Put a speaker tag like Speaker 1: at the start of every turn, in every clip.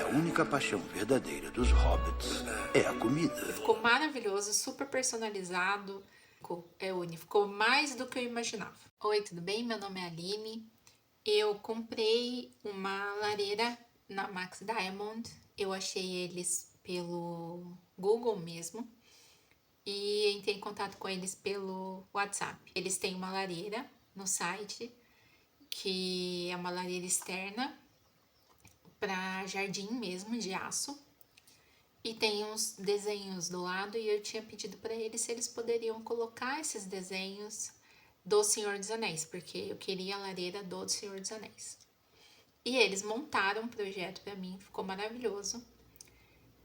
Speaker 1: a única paixão verdadeira dos hobbits é a comida.
Speaker 2: Ficou maravilhoso, super personalizado. Ficou mais do que eu imaginava. Oi, tudo bem? Meu nome é Aline. Eu comprei uma lareira na Max Diamond. Eu achei eles pelo Google mesmo e entrei em contato com eles pelo WhatsApp. Eles têm uma lareira no site que é uma lareira externa para jardim mesmo, de aço. E tem uns desenhos do lado e eu tinha pedido para eles se eles poderiam colocar esses desenhos do Senhor dos Anéis, porque eu queria a lareira do Senhor dos Anéis. E eles montaram um projeto para mim, ficou maravilhoso.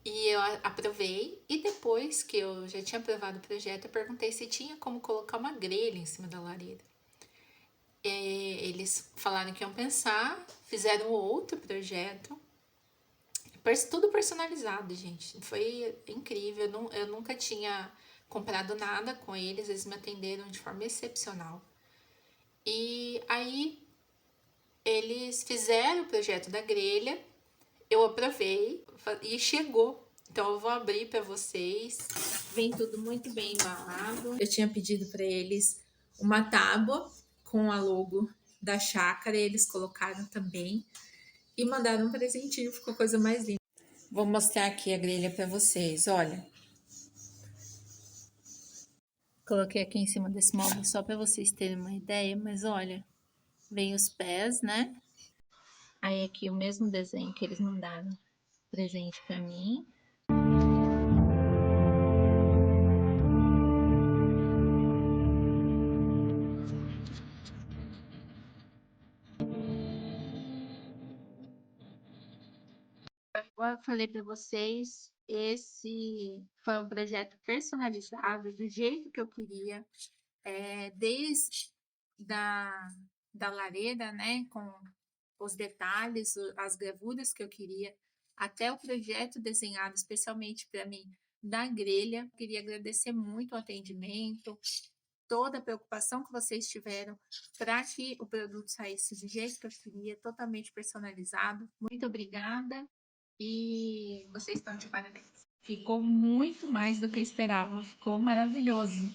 Speaker 2: E eu aprovei, e depois que eu já tinha aprovado o projeto, eu perguntei se tinha como colocar uma grelha em cima da lareira. Eles falaram que iam pensar, fizeram outro projeto, tudo personalizado, gente. Foi incrível. Eu nunca tinha comprado nada com eles. Eles me atenderam de forma excepcional. E aí eles fizeram o projeto da grelha. Eu aprovei e chegou. Então eu vou abrir para vocês. Vem tudo muito bem embalado. Eu tinha pedido para eles uma tábua com a logo da chácara. Eles colocaram também. E mandaram um presentinho. Ficou a coisa mais linda. Vou mostrar aqui a grelha para vocês, olha. Coloquei aqui em cima desse móvel só para vocês terem uma ideia, mas olha, vem os pés, né? Aí aqui o mesmo desenho que eles mandaram presente para mim. Igual eu falei para vocês, esse foi um projeto personalizado do jeito que eu queria, desde da lareira, né, com os detalhes, as gravuras que eu queria, até o projeto desenhado especialmente para mim da grelha. Queria agradecer muito o atendimento, toda a preocupação que vocês tiveram para que o produto saísse do jeito que eu queria, totalmente personalizado. Muito obrigada e vocês estão de parabéns. Ficou muito mais do que eu esperava, ficou maravilhoso.